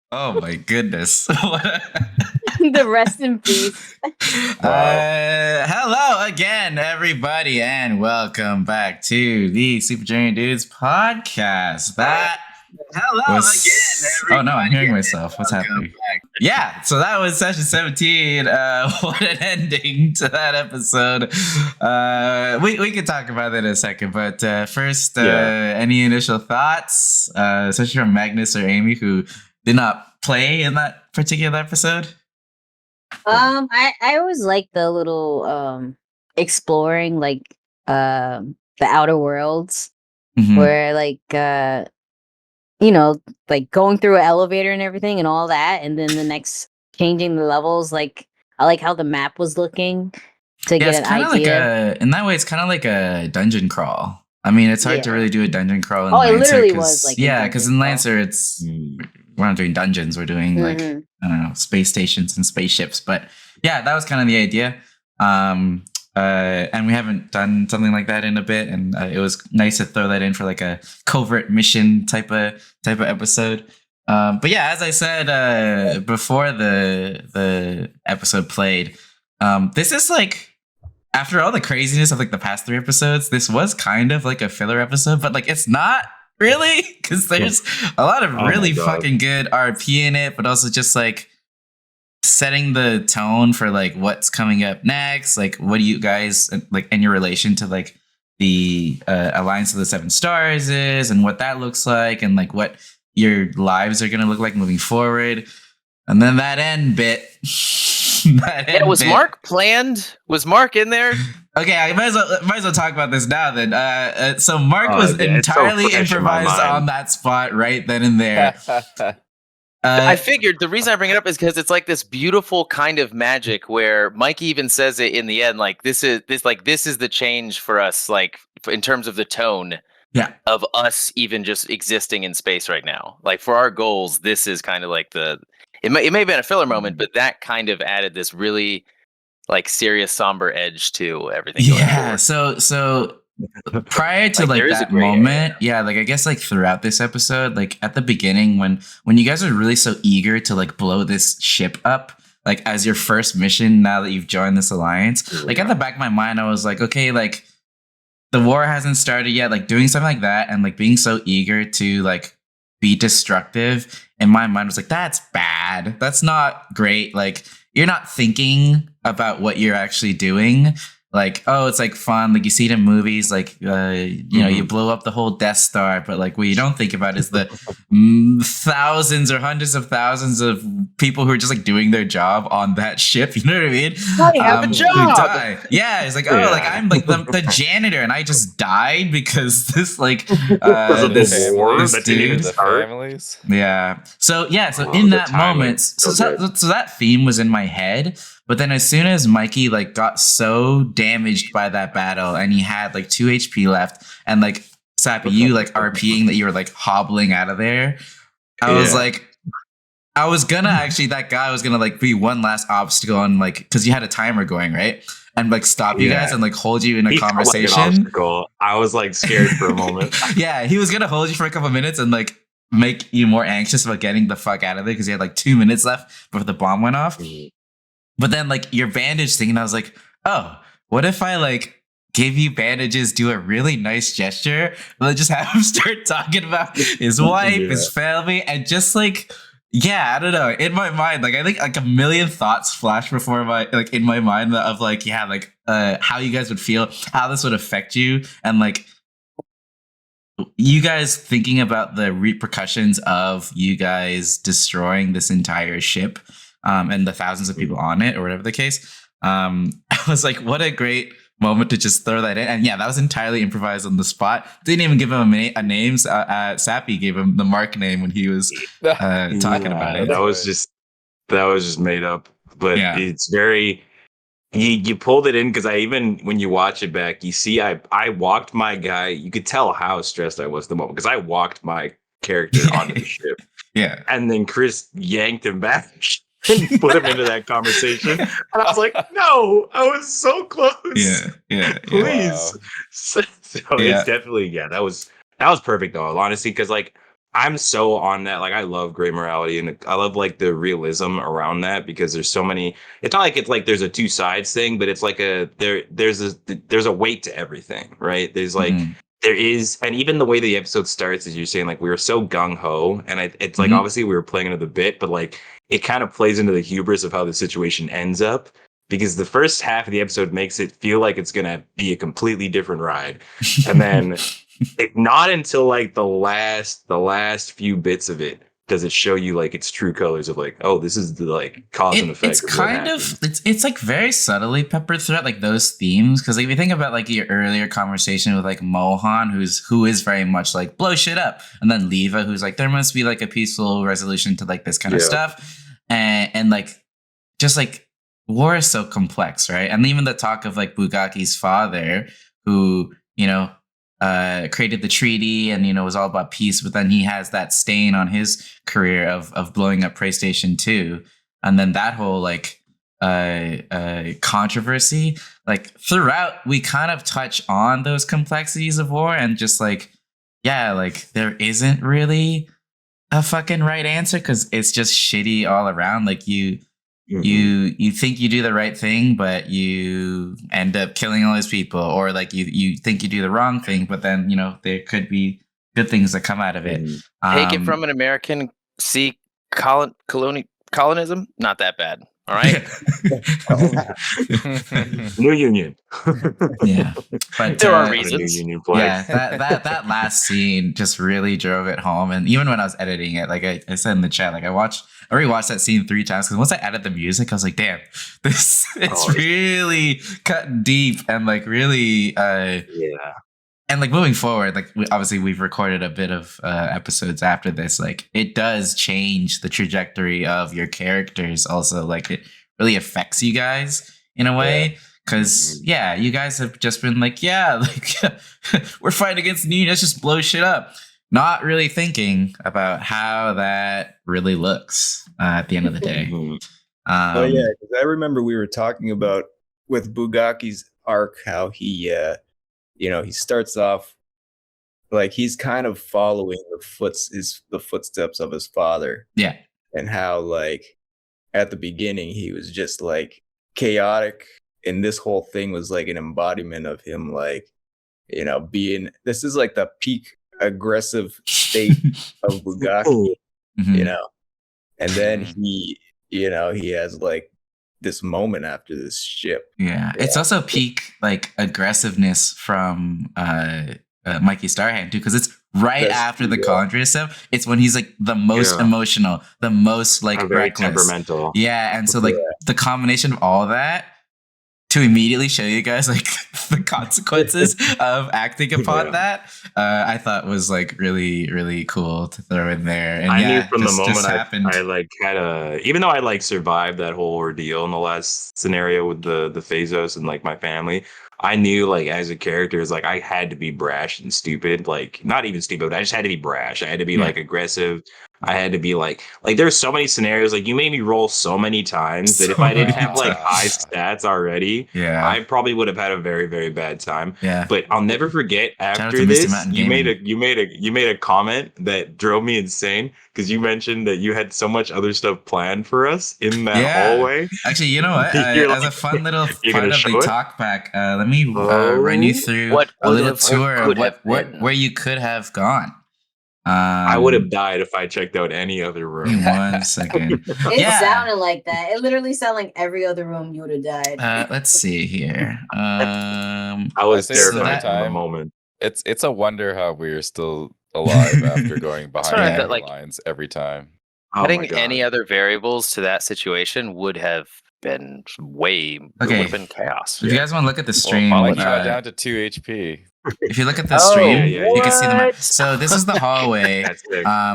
Oh my goodness. The rest in peace. Wow. Hello again, everybody, and welcome back to the Super Junior Dudes podcast. That Hello was. again, Oh no, I'm everybody, hearing and myself. What's welcome happening? back. Yeah, so that was session 17. What an ending to that episode. We could talk about that in a second, but first, any initial thoughts, especially from Magnus or Amy, who did not play in that particular episode? I always like the little exploring the outer worlds Mhm. where you know, like going through an elevator and everything and all that, and then the next changing the levels. Like I like how the map was looking to Yeah, get it's an kind of like idea. in that way, it's kind of like a dungeon crawl. I mean, it's hard to Yeah. really do a dungeon crawl in Oh, it Lancer literally was because, like a yeah, because dungeon in crawl. Lancer, it's we're not doing dungeons, we're doing like, Mhm. I don't know, space stations and spaceships. But yeah, that was kind of the idea. And we haven't done something like that in a bit, and it was nice to throw that in for like a covert mission type of episode. But yeah, as I said before the episode played, this is like, after all the craziness of like the past 3 episodes, this was kind of like a filler episode, but like it's not really, because there's a lot of really fucking good RP in it, but also just like setting the tone for like what's coming up next. Like, what do you guys like in your relation to like the Alliance of the Seven Stars is, and what that looks like, and like what your lives are gonna look like moving forward. And then that end bit. Was Mark planned? Was Mark in there? Okay, I might as well talk about this now then. So Mark was entirely improvised on that spot right then and there. I figured the reason I bring it up is because it's like this beautiful kind of magic where Mike even says it in the end, like this is the change for us, like in terms of the tone. Yeah. Of us even just existing in space right now. Like for our goals, this is kind of like it may have been a filler moment, but that kind of added this really like serious somber edge to everything. Yeah. So prior to like that moment, yeah, like I guess like throughout this episode, like at the beginning when you guys are really so eager to like blow this ship up, like as your first mission now that you've joined this alliance, like at the back of my mind, I was like, okay, like the war hasn't started yet, like doing something like that and like being so eager to like be destructive in my mind was like, that's bad. That's not great. Like you're not thinking about what you're actually doing. Like, oh, it's like fun. Like you see it in movies, like, you know, you blow up the whole Death Star, but like what you don't think about is the thousands or hundreds of thousands of people who are just like doing their job on that ship. You know what I mean? I have a job. Yeah. It's like, oh, like I'm like the janitor and I just died because this like, this dude. The families. Yeah. So in that moment, so that theme was in my head. But then as soon as Mikey like got so damaged by that battle and he had like 2 HP left and like Sappy, you like RPing that you were like hobbling out of there, I was like, I was gonna actually, that guy was gonna like be one last obstacle and like, because you had a timer going, right? And like stop you guys and like hold you in a conversation. I was like scared for a moment. Yeah, he was gonna hold you for a couple minutes and like make you more anxious about getting the fuck out of there because he had like 2 minutes left before the bomb went off. But then like your bandage thing, and I was like, oh, what if I like gave you bandages, do a really nice gesture, and then just have him start talking about his wife, his family, and just like, yeah, I don't know. In my mind, like I think like a million thoughts flash before in my mind of like, yeah, like how you guys would feel, how this would affect you, and like you guys thinking about the repercussions of you guys destroying this entire ship. And the thousands of people on it, or whatever the case. I was like, what a great moment to just throw that in. And yeah, that was entirely improvised on the spot. Didn't even give him a name. Sappy gave him the Mark name when he was talking about it. That was just made up. But it's very... You pulled it in because when you watch it back, you see I walked my guy. You could tell how stressed I was at the moment because I walked my character onto the ship. Yeah. And then Chris yanked him back. And put him into that conversation, and I was like, "No, I was so close." Yeah. Please. Wow. So it's definitely that was perfect though. Honestly, because like I'm so on that. Like, I love gray morality, and I love like the realism around that because there's so many. It's not like it's like there's a two sides thing, but it's like there's a weight to everything, right? There's like there is, and even the way the episode starts, as you're saying, like we were so gung ho, and it's like obviously we were playing into the bit, but like it kind of plays into the hubris of how the situation ends up. Because the first half of the episode makes it feel like it's gonna be a completely different ride, and then not until like the last few bits of it does it show you like its true colors of like, oh, this is the like cause and effect. It's kind of it's like very subtly peppered throughout like those themes, because like if you think about like your earlier conversation with like Mohan, who is very much like blow shit up, and then Leva, who's like there must be like a peaceful resolution to like this kind of stuff, and like just like war is so complex, right? And even the talk of like Bugaki's father, who created the treaty and was all about peace, but then he has that stain on his career of blowing up PlayStation 2, and then that whole like controversy, like throughout we kind of touch on those complexities of war, and just like like there isn't really a fucking right answer because it's just shitty all around. Like you think you do the right thing, but you end up killing all these people, or like you think you do the wrong thing, but then there could be good things that come out of it. Take it from an American. See colonism, not that bad. All right. New Union. Yeah, but there are reasons. New Union flag. Yeah, that last scene just really drove it home. And even when I was editing it, like I said in the chat, like I rewatched that scene 3 times because once I added the music, I was like, damn, it's really cut deep and like really And like moving forward, like obviously we've recorded a bit of episodes after this. Like it does change the trajectory of your characters. Also, like it really affects you guys in a way. Because you guys have just been like, we're fighting against the Union. Let's just blow shit up. Not really thinking about how that really looks at the end of the day. Because I remember we were talking about with Bugaki's arc how he. He starts off like he's kind of following the footsteps of his father. Yeah. And how like at the beginning he was just like chaotic, and this whole thing was like an embodiment of him like, this is like the peak aggressive state of Bugaki, And then he has like this moment after this ship. Yeah. It's also peak like aggressiveness from Mikey Starhand too, because it's after the Condria stuff. It's when he's like the most emotional, the most like very reckless. temperamental. Yeah, and so like the combination of all that to immediately show you guys like the consequences of acting upon that, I thought was like really, really cool to throw in there. And I knew from the moment I like had even though I like survived that whole ordeal in the last scenario with the Phazos and like my family, I knew like as a character is like I had to be brash and stupid, like not even stupid, but I just had to be brash. I had to be like aggressive. I had to be like there's so many scenarios, like you made me roll so many times that if I didn't have like high stats already, I probably would have had a very, very bad time. Yeah. But I'll never forget after this, you made a comment that drove me insane because you mentioned that you had so much other stuff planned for us in that hallway. Actually, you know what? As a fun little part of the Talkback, let me run you through a little tour of where you could have gone. I would have died if I checked out any other room. 1 second. It sounded like that. It literally sounded like every other room you would have died. Let's see here. I was terrified in the moment. It's a wonder how we're still alive after going behind the lines every time. Adding any other variables to that situation would have been would have been chaos. If you guys want to look at the stream, down to 2 HP. If you look at the stream, you can see the map. So this is the hallway.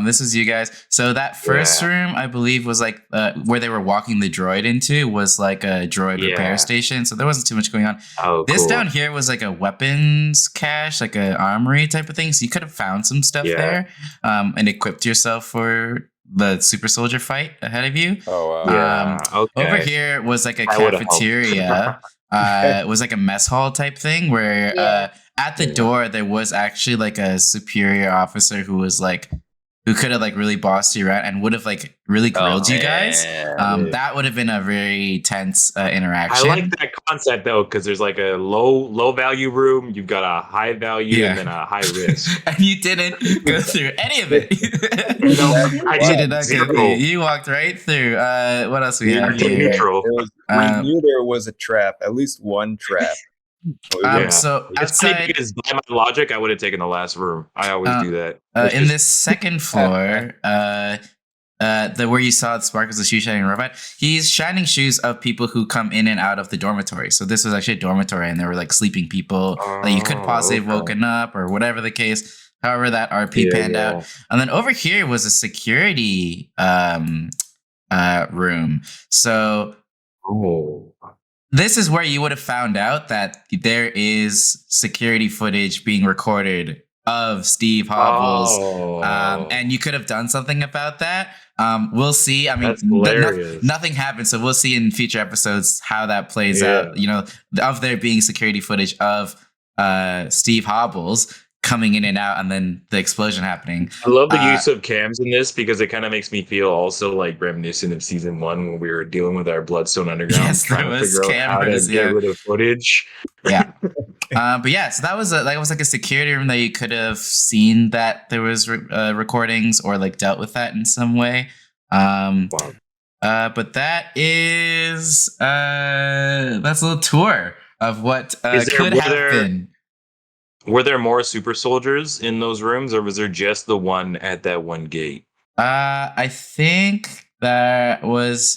This is you guys. So that first room, I believe, was like where they were walking the droid into was like a droid repair station. So there wasn't too much going on. This down here was like a weapons cache, like an armory type of thing. So you could have found some stuff there and equipped yourself for the super soldier fight ahead of you. Over here was like a cafeteria. It was like a mess hall type thing where at the door there was actually like a superior officer who was like who could have like really bossed you around and would have like really grilled you guys. That would have been a very tense interaction. I like that concept though, because there's like a low value room, you've got a high value, and then a high risk. And you didn't go through any of it. No, I did not go through. You walked right through. What else we have here? Neutral. We knew there was a trap, at least one trap. So outside, because by my logic, I would have taken the last room. I always do that. In this second floor, where you saw Sparkles the shoe shining robot, he's shining shoes of people who come in and out of the dormitory. So this was actually a dormitory, and there were like sleeping people that you could possibly have woken up or whatever the case. However, that RP panned out. And then over here was a security room. So. This is where you would have found out that there is security footage being recorded of Steve Hobbles, and you could have done something about that. We'll see. I mean, nothing happened, so we'll see in future episodes how that plays out. You know, of there being security footage of Steve Hobbles coming in and out, and then the explosion happening. I love the use of cams in this because it kind of makes me feel also like reminiscent of season 1 when we were dealing with our Bloodstone Underground, trying to figure out how to get rid of footage. But yeah, so that was like a security room that you could have seen that there was recordings or like dealt with that in some way. But that is that's a little tour of what could happen. Were there more super soldiers in those rooms, or was there just the one at that one gate? I think that was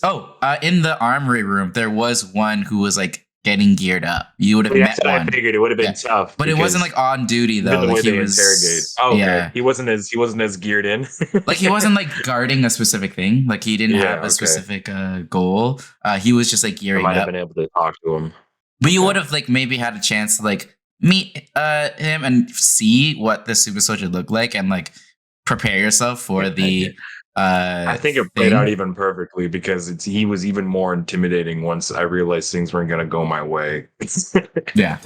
in the armory room. There was one who was like getting geared up. You would have met one. I figured it would have been tough, but it wasn't like on duty though. The like way he was interrogate. Oh, okay. He wasn't as geared in. Like he wasn't like guarding a specific thing. Like he didn't have a specific goal. He was just like gearing up. Might have been able to talk to him. But you would have like maybe had a chance to like meet him and see what the super soldier looked like and like prepare yourself for the I think it played out even perfectly because he was even more intimidating once I realized things weren't going to go my way. yeah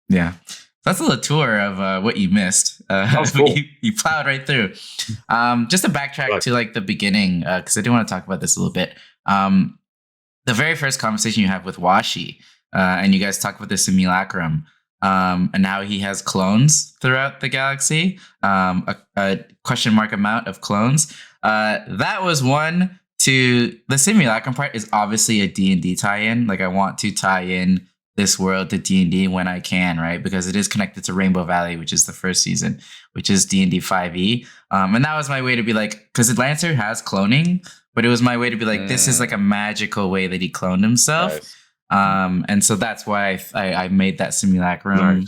that's a little tour of what you missed. Cool. you plowed right through. Just to backtrack to like the beginning, because I do want to talk about this a little bit. The very first conversation you have with Washi, and you guys talk about the simulacrum. And now he has clones throughout the galaxy, a question mark amount of clones. That was one to the simulacrum part is obviously a D&D tie-in. Like I want to tie in this world to D&D when I can, right? Because it is connected to Rainbow Valley, which is the first season, which is D&D 5e. And that was my way to be like, because Lancer has cloning, but it was my way to be like, this is like a magical way that he cloned himself. Nice. And so that's why I made that simulacrum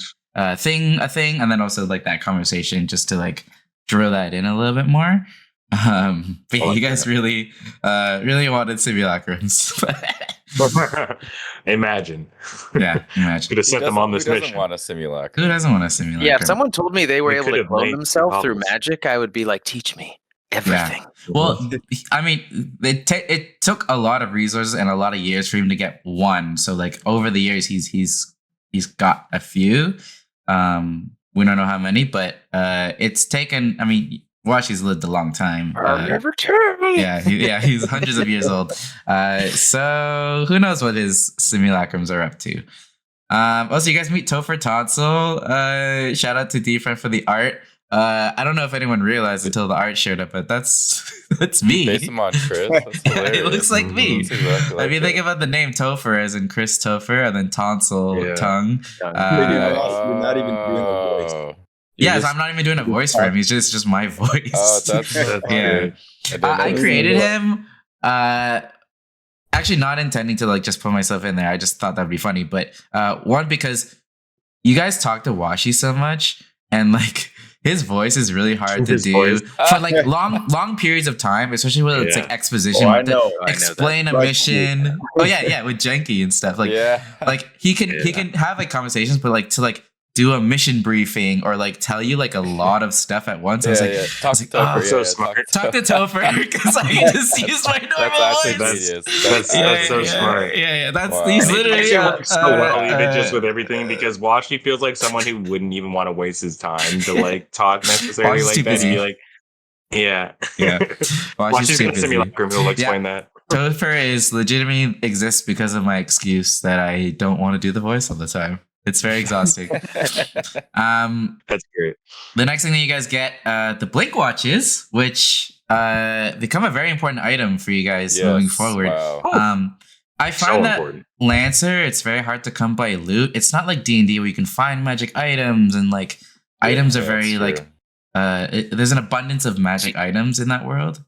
thing a thing, and then also like that conversation just to like drill that in a little bit more. But yeah, you guys really wanted simulacrums. Imagine. Yeah, imagine. Could have sent them on this mission. Who doesn't want a simulacrum? Who doesn't want a simulacrum? Yeah, if someone told me they were able to clone themselves through magic, I would be like, teach me everything. Yeah. Well, I mean, it took a lot of resources and a lot of years for him to get one. So like over the years, he's got a few. We don't know how many, but it's taken. I mean, Washi's lived a long time. He's hundreds of years old. So who knows what his simulacrums are up to. Also, you guys meet Topher Tonsil. Shout out to D-Friend for the art. I don't know if anyone realized until the art showed up, but that's me. Based on Chris. That's hilarious. It looks like me. Exactly like think about the name Topher as in Chris Topher, and then Tonsil, tongue. You're not even doing a voice. Yes, I'm not even doing a voice for him. He's just my voice. Oh, that's yeah. I created him. Actually, not intending to like just put myself in there. I just thought that'd be funny. But one, because you guys talk to Washi so much, and like his voice is really hard to do for like long periods of time, especially when it's like exposition. Explain a mission. Oh yeah, with Genki and stuff. Like like he can have like conversations, but like to like do a mission briefing or like tell you like a lot of stuff at once. I was like, Talk to Topher. So smart. Talk to Topher because I can just use my normal voice. That's so smart. Yeah. He's literally works so well, even just with everything, because Washi feels like someone who wouldn't even want to waste his time to like talk necessarily like that. Yeah. Watch his simulacrum. He'll explain that. Topher is legitimately exists because of my excuse that I don't want to do the voice all the time. It's very exhausting. That's great. The next thing that you guys get, the Blink watches, which become a very important item for you guys moving forward. Wow. I find that Lancer, it's very hard to come by loot. It's not like D&D where you can find magic items and like items are very like there's an abundance of magic items in that world.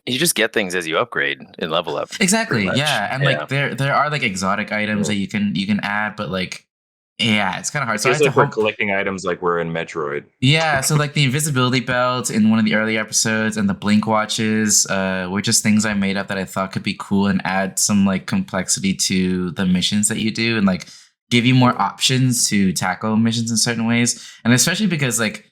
You just get things as you upgrade and level up. Exactly. Yeah, and like there are like exotic items that you can add, but like it's kind of hard. So it's like we're collecting items like we're in Metroid. Yeah, so like the invisibility belt in one of the early episodes and the blink watches were just things I made up that I thought could be cool and add some like complexity to the missions that you do and like give you more options to tackle missions in certain ways. And especially because like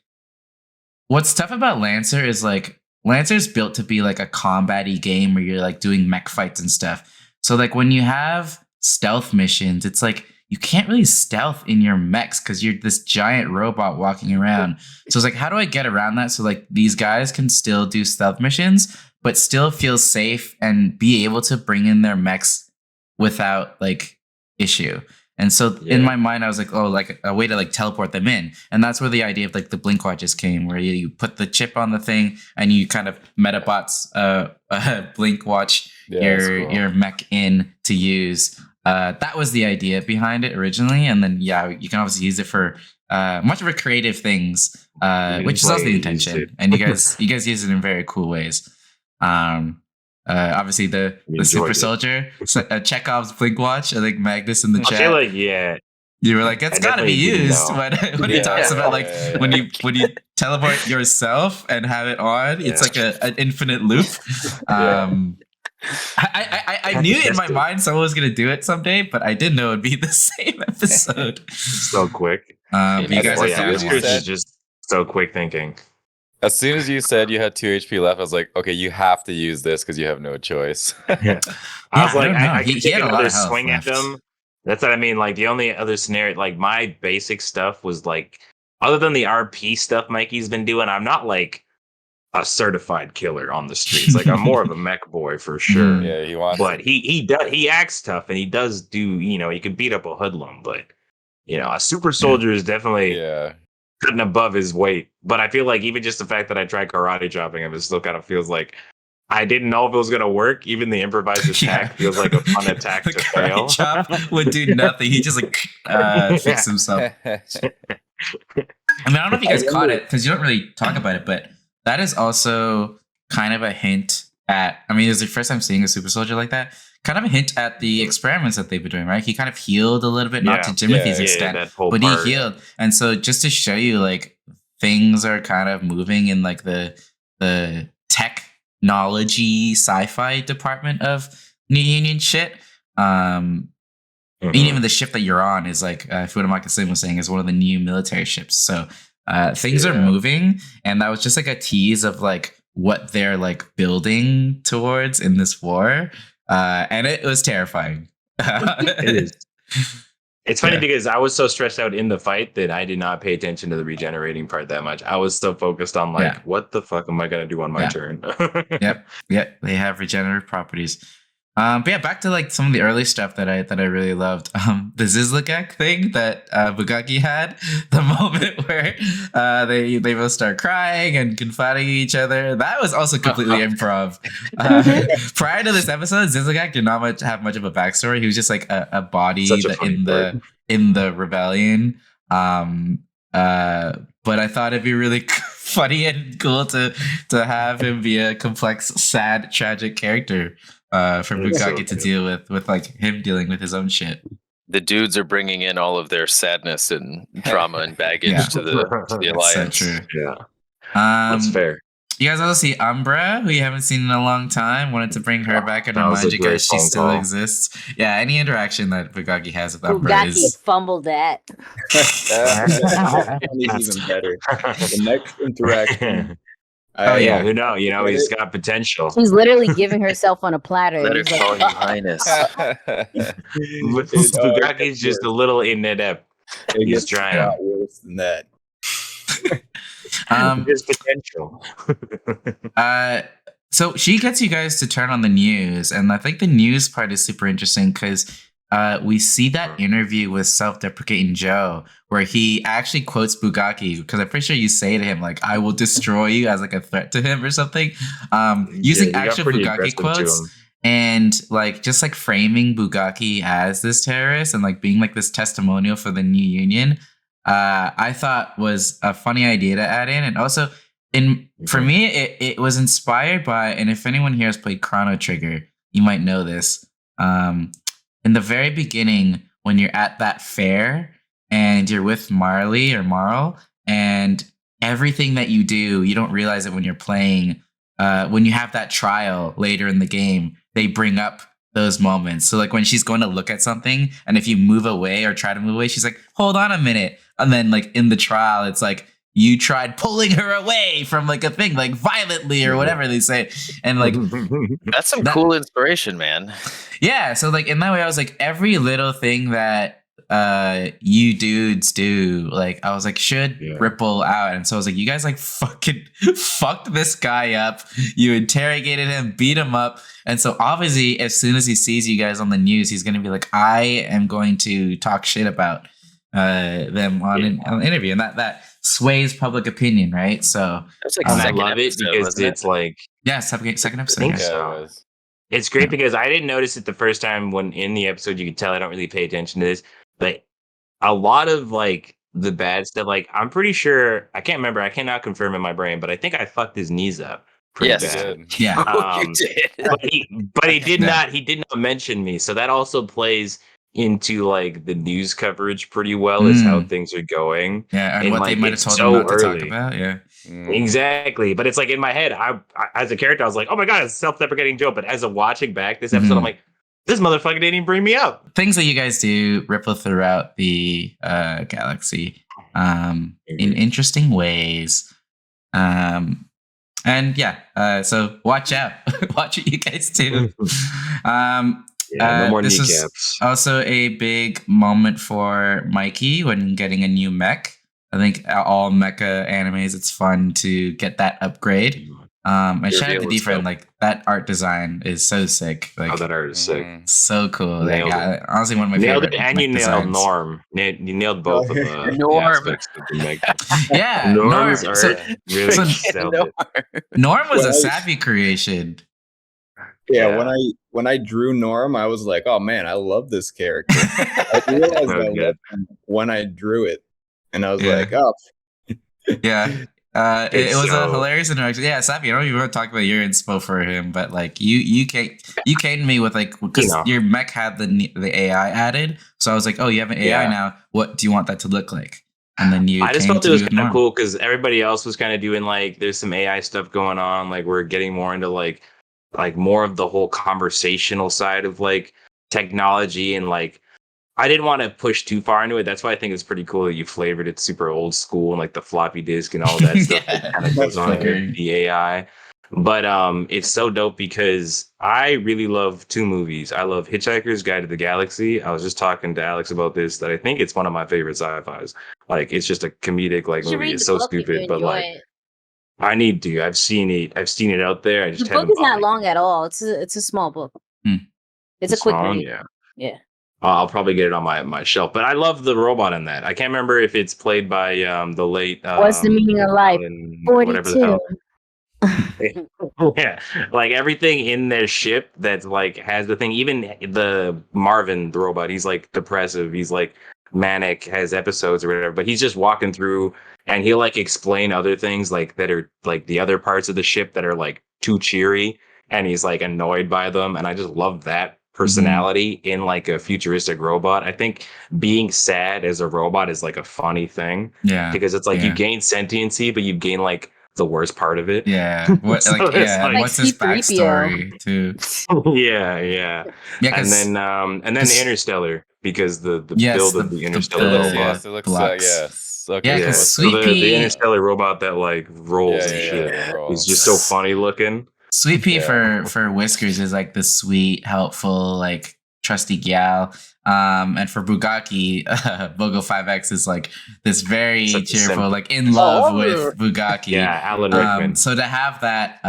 what's tough about Lancer is like Lancer's built to be like a combat-y game where you're like doing mech fights and stuff. So like when you have stealth missions, it's like you can't really stealth in your mechs because you're this giant robot walking around. So it's like, how do I get around that so like these guys can still do stealth missions, but still feel safe and be able to bring in their mechs without like issue? And so in my mind, I was like, oh, like a way to like teleport them in. And that's where the idea of like the blink watches came, where you put the chip on the thing and you kind of metabots blink watch your mech in to use. That was the idea behind it originally, and then you can obviously use it for much of creative things, which is also the intention. And you guys use it in very cool ways. Obviously the super soldier, Chekhov's blink watch. I think Magnus in the chat. I feel like you were like, it's gotta be used when he talks about like when you teleport yourself and have it on. It's like an infinite loop. I knew in my mind someone was gonna do it someday, but I didn't know it'd be the same episode. So quick. You guys are just so quick thinking. As soon as you said you had 2 HP left, I was like, okay, you have to use this because you have no choice. I was like, I could take another swing at them. That's what I mean. Like the only other scenario, like my basic stuff was like, other than the RP stuff Mikey's been doing, I'm not like a certified killer on the streets. Like I'm more of a mech boy for sure. Yeah, he wants. But he acts tough and he does do. He can beat up a hoodlum. But a super soldier is definitely cutting above his weight. But I feel like even just the fact that I tried karate chopping him, it still kind of feels like I didn't know if it was gonna work. Even the improvised attack feels like a fun attack to fail. Chop would do nothing. He just like fix himself. I mean, I don't know if you guys caught it because you don't really talk about it, but that is also kind of a hint at, I mean, it was the first time seeing a super soldier like that, kind of a hint at the experiments that they've been doing, right? He kind of healed a little bit, not to Timothy's extent, but he healed. And so just to show you, like, things are kind of moving in, like, the technology sci-fi department of New Union shit. Even the ship that you're on is, like, Futamaka Sim was saying, is one of the new military ships. So things are moving, and that was just like a tease of like what they're like building towards in this war, and it was terrifying. It is. It's funny because I was so stressed out in the fight that I did not pay attention to the regenerating part that much. I was so focused on like, what the fuck am I gonna do on my turn? Yep, they have regenerative properties. But yeah, back to like some of the early stuff that I really loved. The Zizlagek thing that Bugaki had, the moment where they both start crying and confiding each other. That was also completely improv. Prior to this episode, Zizlagek did not have much of a backstory. He was just like a body in the rebellion. But I thought it'd be really funny and cool to have him be a complex, sad, tragic character. For Bugaki to deal with like him dealing with his own shit. The dudes are bringing in all of their sadness and trauma and baggage to the alliance. So true. Yeah, that's fair. You guys also see Umbra, who you haven't seen in a long time. Wanted to bring her back and remind you guys she still exists. Yeah, any interaction that Bugaki has with Umbra is fumbled that. Even better. The next interaction. Who knows? He's got potential. She's literally giving herself on a platter. Let her call you Highness. Bugaki's just a little inept. He's trying. Worse than that. There's potential. So she gets you guys to turn on the news, and I think the news part is super interesting because we see that interview with self-deprecating Joe where he actually quotes Bugaki, because I'm pretty sure you say to him like, "I will destroy you" as like a threat to him or something, using actual Bugaki quotes. And like just like framing Bugaki as this terrorist and like being like this testimonial for the new union, I thought was a funny idea to add in. And also for me, it was inspired by, and if anyone here has played Chrono Trigger, you might know this. In the very beginning, when you're at that fair and you're with Marley or Marl, and everything that you do, you don't realize it when you're playing. When you have that trial later in the game, they bring up those moments. So like when she's going to look at something, and if you move away or try to move away, she's like, "Hold on a minute." And then like in the trial, it's like you tried pulling her away from like a thing, like violently or whatever they say. And like that's some cool inspiration, man. Yeah. So like in that way, I was like, every little thing that you dudes do, like I was like, should ripple out. And so I was like, you guys like fucking fucked this guy up. You interrogated him, beat him up. And so obviously as soon as he sees you guys on the news, he's going to be like, I am going to talk shit about them on an interview. And that sways public opinion, right? So that's like I love it because it's like second episode. I think so. It's great because I didn't notice it the first time when in the episode. You could tell I don't really pay attention to this, but a lot of like the bad stuff, like I'm pretty sure, I can't remember, I cannot confirm in my brain, but I think I fucked his knees up pretty bad. Yeah. You did. But he did not mention me, so that also plays into like the news coverage pretty well as how things are going. Yeah, and what like, they might have told him not to talk about. Yeah. Exactly. But it's like in my head, I as a character, I was like, oh my god, it's a self-deprecating joke. But as a watching back this episode, I'm like, this motherfucker didn't even bring me up. Things that you guys do ripple throughout the galaxy in interesting ways. And so watch out. Watch what you guys do. No more this kneecaps. is also a big moment for Mikey when getting a new mech. I think all mecha animes, it's fun to get that upgrade. And shout out to D-Friend, like that art design is so sick. Like, that art is sick. So cool. Like, honestly, one of my favorite. And you nailed designs. Norm. You nailed both of the Norm. aspects of the mecha. Yeah, Norm's Norm. art So, really Norm was a savvy creation. Yeah, when I drew Norm, I was like, oh man, I love this character. I realized I loved him when I drew it. And I was like, oh. Yeah. It was a hilarious interaction. Yeah, Sappy, I don't even want to talk about your inspo for him, but like you came to me with like, because your mech had the AI added, so I was like, oh, you have an AI now. What do you want that to look like? And then I just felt it was kind of cool because everybody else was kind of doing like, there's some AI stuff going on. Like we're getting more into like more of the whole conversational side of like technology, and like I didn't want to push too far into it. That's why I think it's pretty cool that you flavored it super old school and like the floppy disk and all that stuff that kind of goes on with the AI. But it's so dope because I really love two movies. I love Hitchhiker's Guide to the Galaxy. I was just talking to Alex about this, that I think it's one of my favorite sci-fis. Like it's just a comedic like movie. It's so stupid, but like I need to. I've seen it out there. I just the book is not long at all. It's a small book. It's a quick read. Yeah. I'll probably get it on my shelf. But I love the robot in that. I can't remember if it's played by the late. What's the meaning of life? 42. Yeah, like everything in their ship that's like has the thing. Even the Marvin, the robot, he's like depressive. He's like manic, has episodes or whatever. But he's just walking through, and he'll like explain other things like that are like the other parts of the ship that are like too cheery, and he's like annoyed by them. And I just love that personality in like a futuristic robot. I think being sad as a robot is like a funny thing. Yeah, because it's like you gain sentiency, but you gain like the worst part of it. Yeah. What So like it's like what's his backstory too? Yeah. And then the Interstellar, because the build of the Interstellar robot. Yes, it looks yes. Okay. Yeah, because so the Interstellar robot that like rolls and shit is just so funny looking. Sweet Pea for Whiskers is like the sweet, helpful, like trusty gal. And for Bugaki, Bogo 5X is like this very Such a cheerful, simple- like in love with Bugaki. Yeah, Alan Rickman. So to have that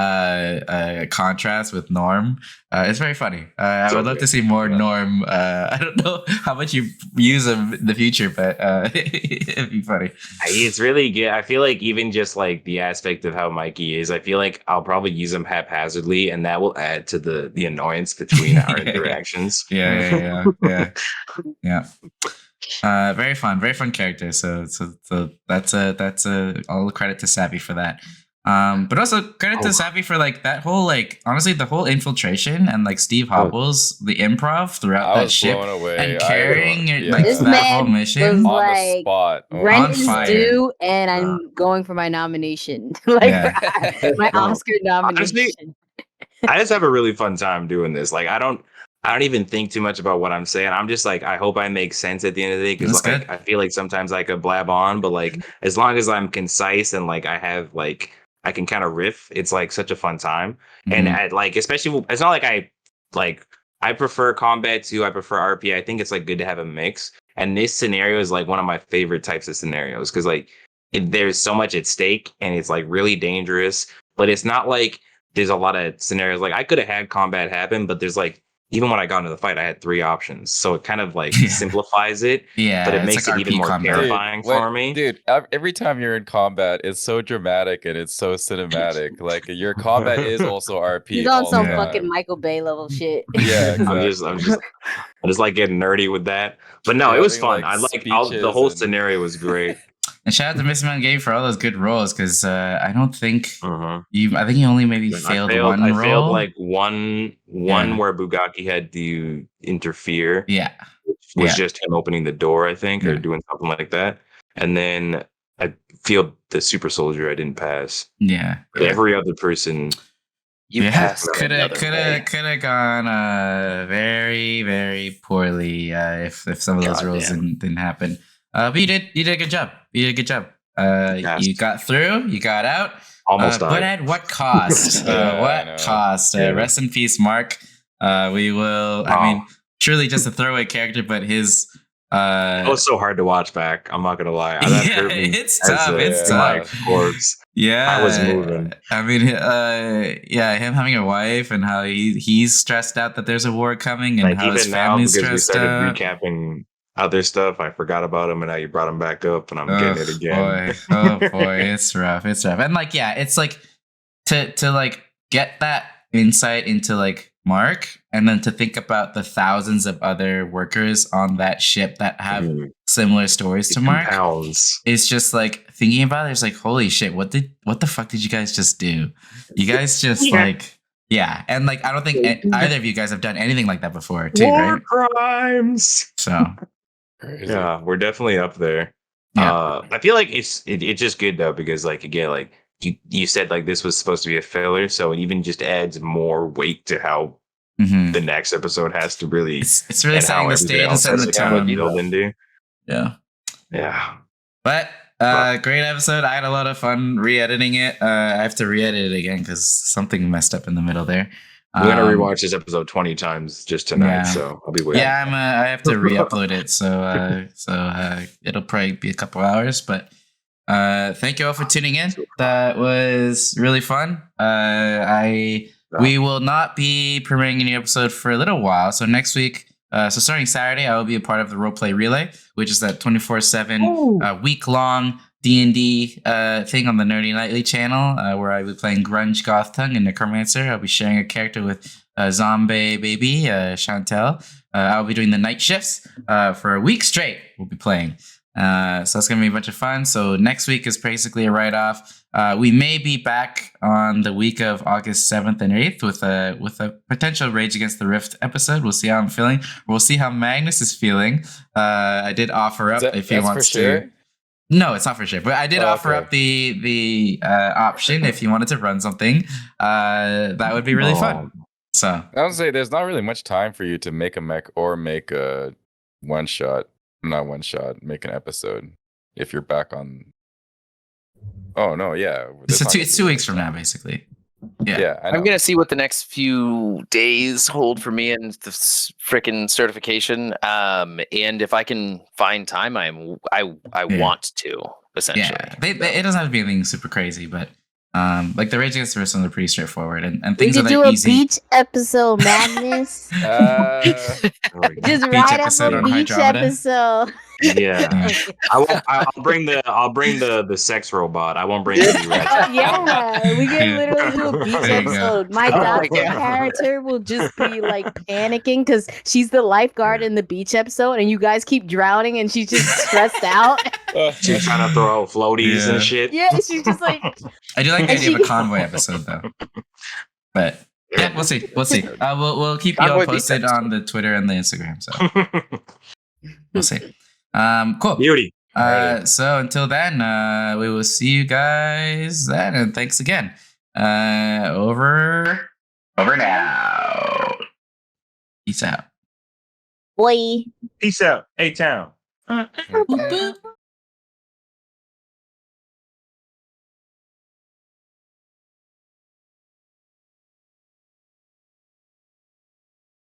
contrast with Norm, it's very funny. I would love to see more Norm. I don't know how much you use him in the future, but it'd be funny. It's really good. I feel like even just like the aspect of how Mikey is, I feel like I'll probably use him haphazardly, and that will add to the annoyance between our interactions. Yeah. Very fun character. So that's all the credit to Savvy for that. But also credit to Savvy for like that whole like honestly the whole infiltration and like Steve Hopple's the improv throughout that ship and carrying like this that whole man mission was on like, the spot. Rent is fire. due, and I'm going for my nomination, like my Oscar nomination. Honestly, I just have a really fun time doing this. Like I don't even think too much about what I'm saying. I'm just like, I hope I make sense at the end of the day, because like I feel like sometimes I could blab on, but like as long as I'm concise and like I have like I can kind of riff, it's like such a fun time. And I, like especially it's not like I prefer combat too. I prefer RP. I think it's like good to have a mix. And this scenario is like one of my favorite types of scenarios because like there's so much at stake and it's like really dangerous, but it's not like there's a lot of scenarios like I could have had combat happen, but there's like even when I got into the fight, I had 3 options. So it kind of like simplifies it, but it makes like it even more combat. terrifying for me. Dude, every time you're in combat, it's so dramatic and it's so cinematic. Like your combat is also RP. He's on some time. fucking Michael Bay level shit. Yeah, exactly. I just like getting nerdy with that. But no, it was fun. I like the whole scenario was great. And shout out to Mr. Man Game for all those good rolls, because I don't think I think you only maybe failed one roll. I failed like one where Bugaki had to interfere. Yeah. Which was just him opening the door, I think, or doing something like that. And then I failed the super soldier. I didn't pass. Yeah. But every other person could have gone very, very poorly if some of those rolls didn't happen. But you did a good job. You got through. You got out. Almost died. But at what cost? What cost? Rest in peace, Mark. We will. I mean, truly just a throwaway character, but his. It was so hard to watch back. I'm not gonna lie. It's tough. It's tough. Corpse. Yeah, I was moving. I mean, him having a wife and how he's stressed out that there's a war coming, and like how his family's stressed out. Recapping other stuff, I forgot about him, and now you brought him back up, and I'm getting it again. Boy, it's rough. It's rough, and like, it's like to like get that insight into like Mark, and then to think about the thousands of other workers on that ship that have similar stories to Mark. It's just like thinking about it. It's like, holy shit, what the fuck did you guys just do? You guys just and like I don't think either of you guys have done anything like that before, too, War right? crimes. So. Crazy. Yeah, we're definitely up there. I feel like it's just good though, because like again, like you said, like this was supposed to be a filler, so it even just adds more weight to how the next episode has to really. It's really setting the stage and setting the tone. Yeah. But great episode. I had a lot of fun re-editing it. I have to re-edit it again because something messed up in the middle there. I'm gonna rewatch this episode 20 times just tonight, so I'll be waiting. Yeah, I have to re-upload it, so it'll probably be a couple hours. But thank you all for tuning in. That was really fun. We will not be premiering any episode for a little while. So next week, so starting Saturday, I will be a part of the Roleplay Relay, which is that 24/7 week-long D&D thing on the Nerdy Nightly channel, where I'll be playing Grunge Goth Tongue and Necromancer. I'll be sharing a character with Zombie Baby, Chantel. I'll be doing the night shifts for a week straight. We'll be playing. So it's going to be a bunch of fun. So next week is basically a write-off. We may be back on the week of August 7th and 8th with a potential Rage Against the Rift episode. We'll see how I'm feeling. We'll see how Magnus is feeling. I did offer up if he wants to. Sure? No, it's not for sure. But I did offer up the option if you wanted to run something. That would be really fun. So I would say there's not really much time for you to make a mech or make a one-shot. Not one-shot, make an episode if you're back on. Oh, no, yeah. It's 2 weeks from now, basically. Yeah, I know. I'm gonna see what the next few days hold for me and the freaking certification. And if I can find time, I want to essentially. It doesn't have to be anything super crazy, but like the Rage Against the Machine are pretty straightforward, and We things could are do that a easy. beach episode, Magnus. Just Beach write up episode a on beach Hydromeda? episode. Yeah. I'll bring the sex robot. I won't bring the B-Ratchet. Yeah, we could Yeah. literally do a beach There you go. episode. My Oh my doctor God. character will just be like panicking because she's the lifeguard in the beach episode, and you guys keep drowning, and she's just stressed out. She's trying to throw out floaties Yeah. and shit. Yeah, she's just like, I do like the And idea of she- a convoy episode though, but yeah, we'll see. We'll keep you all Convoy beach posted on the Twitter and the Instagram. So we'll see. Cool. Beauty. So until then, we will see you guys then, and thanks again. Over now. Peace out. boy. Peace out. A-Town. Boop, boop.